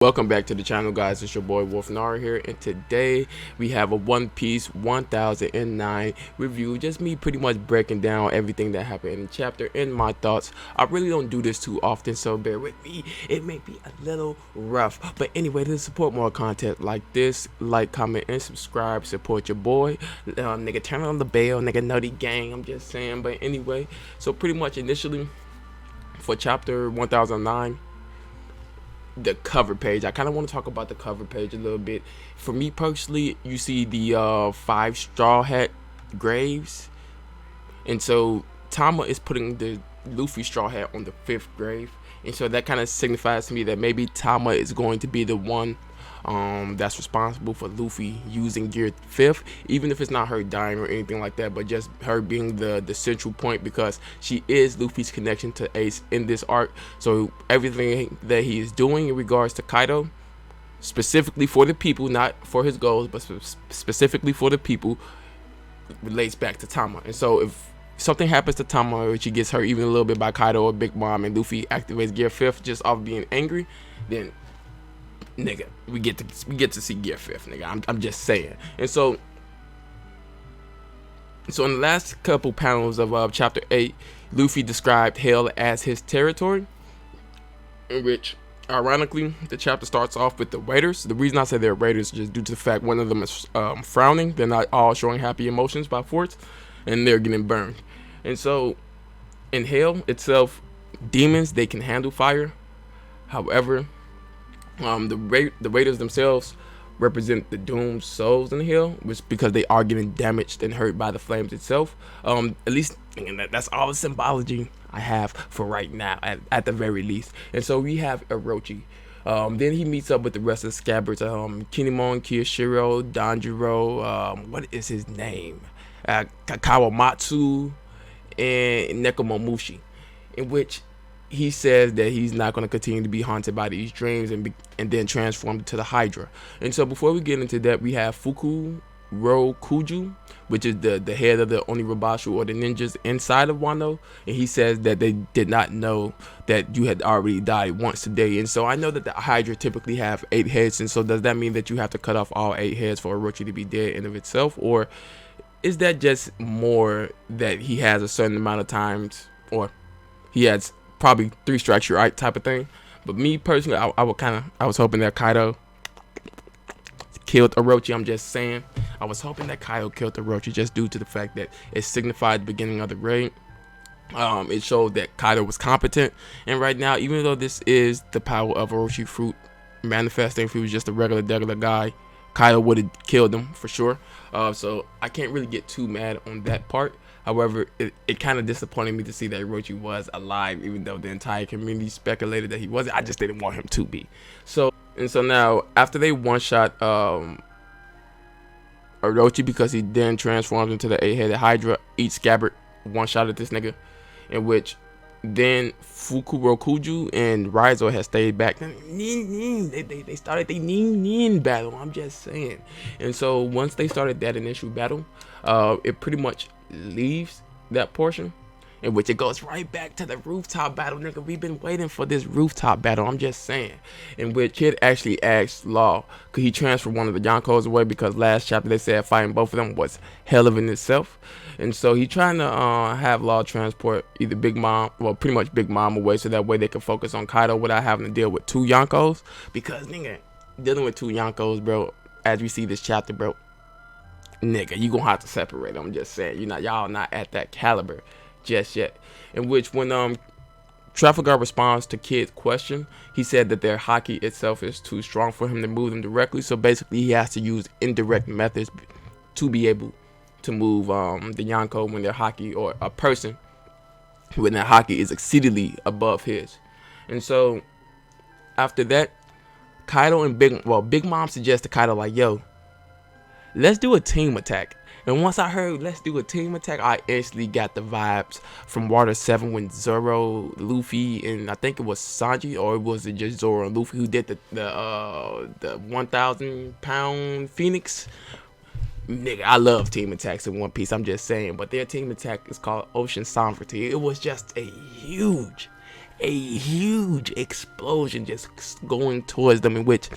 Welcome back to the channel, guys. It's your boy Wolf Nara here, and today we have a One Piece 1009 review. Just me pretty much breaking down everything that happened in the chapter and my thoughts. I really don't do this too often, so bear with me. It may be a little rough, but anyway, to support more content like this, like, comment, and subscribe. Support your boy, nigga. Turn on the bell, nigga. Nutty gang. I'm just saying. But anyway, so pretty much initially for chapter 1009. The cover page, I kind of want to talk about the cover page a little bit. For me personally, you see the 5 straw hat graves, and so Tama is putting the Luffy straw hat on the 5th grave, and so that kind of signifies to me that maybe Tama is going to be the one that's responsible for Luffy using gear 5th, even if it's not her dying or anything like that, but just her being the central point, because she is Luffy's connection to Ace in this arc. So everything that he is doing in regards to Kaido, specifically for the people, not for his goals, but specifically for the people, relates back to Tama. And so if something happens to Tama, or she gets hurt even a little bit by Kaido or Big Mom, and Luffy activates gear 5th just off being angry, then nigga, we get to see gear 5th, nigga. I'm just saying. And so in the last couple panels of chapter 8, Luffy described Hell as his territory, in which ironically the chapter starts off with the raiders. The reason I say they're raiders is just due to the fact one of them is frowning. They're not all showing happy emotions by force, and they're getting burned. And so in Hell itself, demons, they can handle fire. However, the raiders themselves represent the doomed souls in Hell, which because they are getting damaged and hurt by the flames itself. At least that's all the symbology I have for right now, at the very least. And so we have Orochi. Then he meets up with the rest of the scabbards, Kinemon, Kyoshiro, Danjiro, what is his name, Kawamatsu, and Nekomamushi, in which he says that he's not going to continue to be haunted by these dreams and then transformed to the Hydra. And so before we get into that, we have Fukuro Kuju, which is the head of the Onirobashu, or the ninjas inside of Wano, and he says that they did not know that you had already died once today. And so I know that the Hydra typically have 8 heads, and so does that mean that you have to cut off all 8 heads for Orochi to be dead in of itself, or is that just more that he has a certain amount of times, or he has probably 3 strikes you're right type of thing? But me personally, I was hoping that Kaido killed Orochi. I'm just saying, I was hoping that Kaido killed Orochi just due to the fact that it signified the beginning of the raid. It showed that Kaido was competent, and right now, even though this is the power of Orochi fruit manifesting, if he was just a regular guy, Kaido would have killed him for sure. So I can't really get too mad on that part. However, it kind of disappointed me to see that Orochi was alive, even though the entire community speculated that he wasn't. I just didn't want him to be. So now, after they one-shot Orochi, because he then transformed into the 8-headed Hydra, each scabbard one-shotted this nigga, in which then Fukuro Kuju and Raizo had stayed back. They started their nin battle, I'm just saying. And so once they started that initial battle, it pretty much leaves that portion, in which it goes right back to the rooftop battle, nigga. We've been waiting for this rooftop battle, I'm just saying. In which Kid actually asked Law, could he transfer one of the Yonkos away, because last chapter they said fighting both of them was hell of in itself. And so he trying to have Law transport either Big Mom, well, pretty much Big Mom away, so that way they can focus on Kaido without having to deal with 2 Yonkos. Because nigga, dealing with 2 Yonkos, bro, as we see this chapter, bro, nigga, you gonna have to separate them. I'm just saying, y'all not at that caliber just yet. In which when Trafalgar responds to Kid's question, he said that their haki itself is too strong for him to move them directly, so basically he has to use indirect methods to be able to move the Yonko when their haki, or a person when their haki is exceedingly above his. And so after that, Kaido and Big Mom suggested Kaido, like, yo, let's do a team attack. And once I heard let's do a team attack, I instantly got the vibes from Water 7 when Zoro, Luffy, and I think it was Sanji, or was it just Zoro and Luffy who did the 1,000 pound Phoenix. Nigga, I love team attacks in One Piece, I'm just saying. But their team attack is called Ocean Sovereignty. It was just a huge a huge explosion just going towards them, in which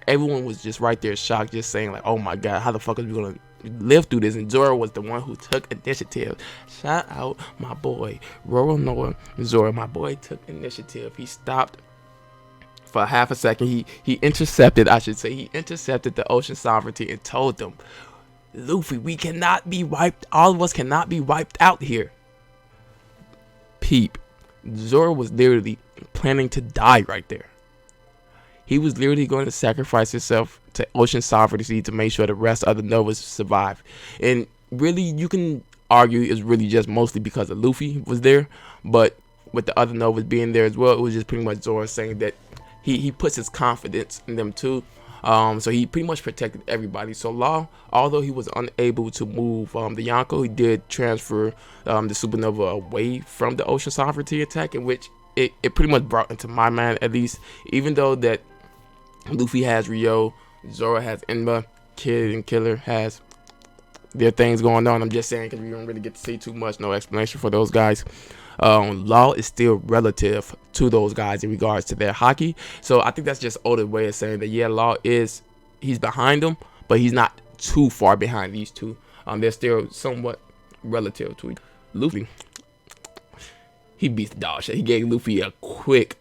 everyone was just right there shocked, just saying like, oh my god, how the fuck are we gonna live through this? And Zoro was the one who took initiative. Shout out my boy Noah Zoro. My boy took initiative. He stopped for half a second. He intercepted, I should say, he intercepted the ocean sovereignty and told them, Luffy, we cannot be wiped, all of us cannot be wiped out here. Peep, Zoro was literally planning to die right there. He was literally going to sacrifice himself to ocean sovereignty to make sure the rest of the Novas survive. And really, you can argue it's really just mostly because of Luffy was there, but with the other Novas being there as well, it was just pretty much Zoro saying that he puts his confidence in them too. So he pretty much protected everybody. So Law, although he was unable to move the Yonko, he did transfer the Supernova away from the ocean sovereignty attack, in which it pretty much brought into my mind, at least, even though that Luffy has Rio, Zoro has Enma, Kid and Killer has their things going on. I'm just saying because we don't really get to see too much, no explanation for those guys. Law is still relative to those guys in regards to their hockey. So I think that's just Oda's way of saying that, yeah, Law he's behind them, but he's not too far behind these two. They're still somewhat relative to Luffy. He beats the dog shit. He gave Luffy a quick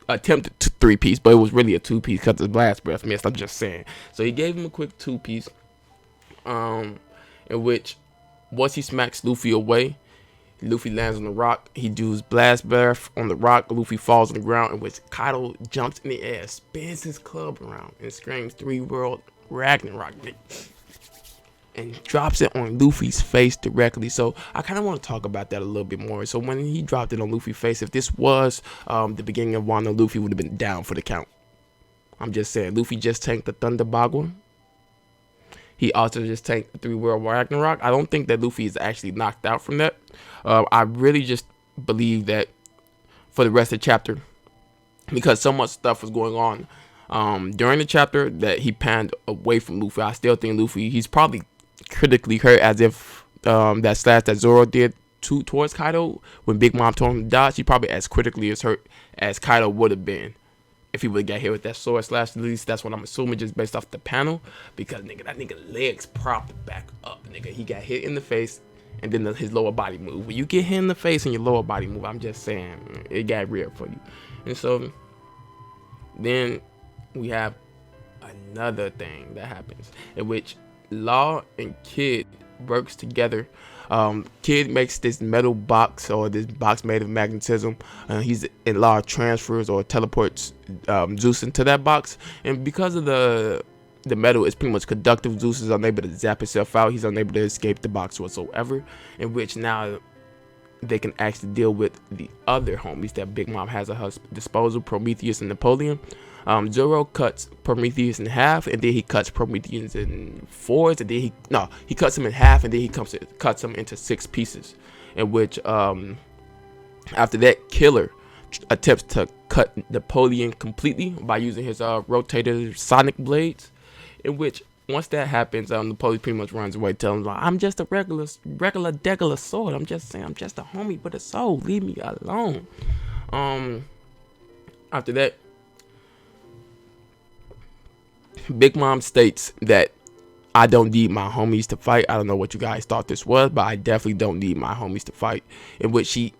attempt to 3-piece, but it was really a 2-piece because the blast breath missed. I'm just saying. So he gave him a quick 2-piece, in which once he smacks Luffy away, Luffy lands on the rock. He does blast breath on the rock. Luffy falls on the ground, in which Kaido jumps in the air, spins his club around, and screams 3 World Ragnarok, and drops it on Luffy's face directly. So I kind of want to talk about that a little bit more. So when he dropped it on Luffy's face, if this was the beginning of Wano, Luffy would have been down for the count. I'm just saying, Luffy just tanked the Thunder Bagua. He also just tanked the 3 World Ragnarok. I don't think that Luffy is actually knocked out from that. I really just believe that for the rest of the chapter, because so much stuff was going on during the chapter that he panned away from Luffy. I still think Luffy, he's probably critically hurt, as if that slash that Zoro did towards Kaido when Big Mom told him to dodge, he probably as critically as hurt as Kaido would have been if he would have got hit with that sword slash. At least that's what I'm assuming, just based off the panel, because nigga, that nigga legs propped back up. Nigga, he got hit in the face, and then his lower body move. When you get hit in the face and your lower body move, I'm just saying, it got real for you. And so then we have another thing that happens, in which Law and Kid works together. Kid makes this metal box, or this box made of magnetism. Law transfers or teleports Zeus into that box, and because of the metal is pretty much conductive, Zeus is unable to zap himself out. He's unable to escape the box whatsoever, in which now they can actually deal with the other homies that Big Mom has at her disposal, Prometheus and Napoleon. Zoro cuts Prometheus in half, and then he cuts Prometheus in 4s, and then he cuts him in half, and then he cuts him into 6 pieces, in which after that, Killer attempts to cut Napoleon completely by using his rotator sonic blades, in which once that happens, Napoleon pretty much runs away, telling him, like, I'm just a regular degular sword. I'm just saying, I'm just a homie with a soul. Leave me alone. After that, Big Mom states that I don't need my homies to fight. I don't know what you guys thought this was, but I definitely don't need my homies to fight. In which she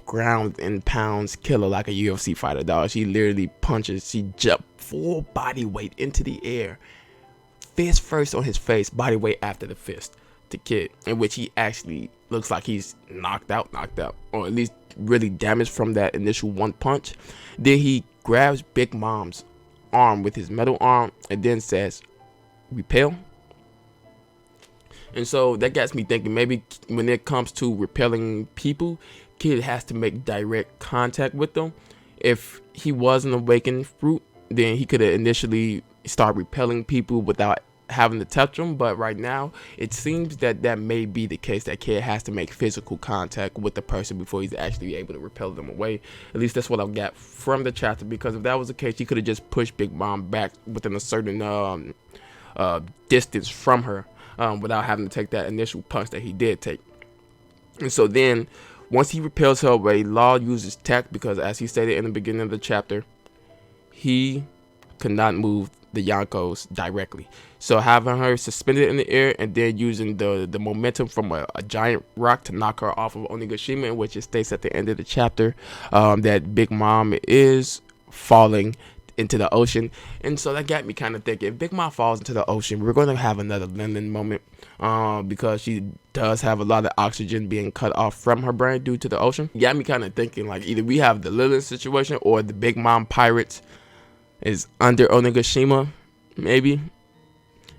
grounds and pounds Killer like a UFC fighter, dog. She literally punches. She jump full body weight into the air, fist first on his face, body weight after the fist to Kid, in which he actually looks like he's knocked out, or at least really damaged from that initial one punch. Then he grabs Big Mom's arm with his metal arm and then says, repel. And so that gets me thinking, maybe when it comes to repelling people, Kid has to make direct contact with them. If he was an awakened fruit, then he could have initially start repelling people without having to touch them. But right now, it seems that may be the case, that Kid has to make physical contact with the person before he's actually able to repel them away. At least that's what I got from the chapter, because if that was the case, he could have just pushed Big Mom back within a certain distance from her without having to take that initial punch that he did take. And so then, once he repels her away, Law uses tech because, as he stated in the beginning of the chapter, he could not move the Yonkos directly. So having her suspended in the air and then using the momentum from a giant rock to knock her off of Onigashima, in which it states at the end of the chapter that Big Mom is falling into the ocean. And so that got me kind of thinking, if Big Mom falls into the ocean, we're going to have another Lennon moment, because she does have a lot of oxygen being cut off from her brain due to the ocean. Got me kind of thinking, like, either we have the Lilith situation or the Big Mom pirates is under Onigashima, maybe,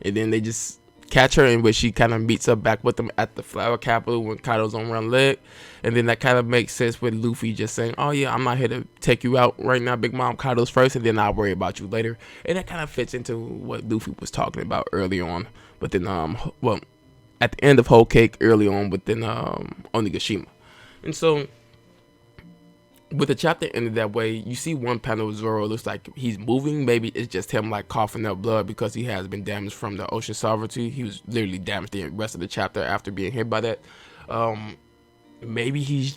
and then they just catch her, in which she kind of meets up back with them at the Flower Capital when Kaido's on one leg. And then that kind of makes sense with Luffy just saying, oh yeah, I'm not here to take you out right now, Big Mom. Kaido's first, and then I'll worry about you later. And that kind of fits into what Luffy was talking about early on, but then well, at the end of Whole Cake, early on within Onigashima. And so with the chapter ended that way, you see one panel of Zoro, looks like he's moving. Maybe it's just him like coughing up blood because he has been damaged from the ocean sovereignty. He was literally damaged the rest of the chapter after being hit by that. Maybe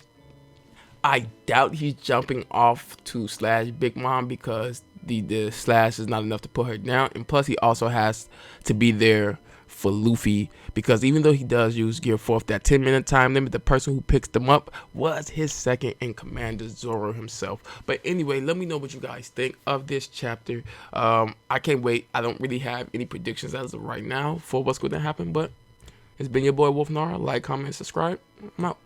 I doubt he's jumping off to slash Big Mom, because the slash is not enough to put her down. And plus he also has to be there for Luffy, because even though he does use Gear 4th, that 10-minute time limit, the person who picks them up was his second in command, Zoro himself. But anyway, let me know what you guys think of this chapter. I can't wait. I don't really have any predictions as of right now for what's going to happen, but it's been your boy Wolf Nara. Like, comment, subscribe. I'm out.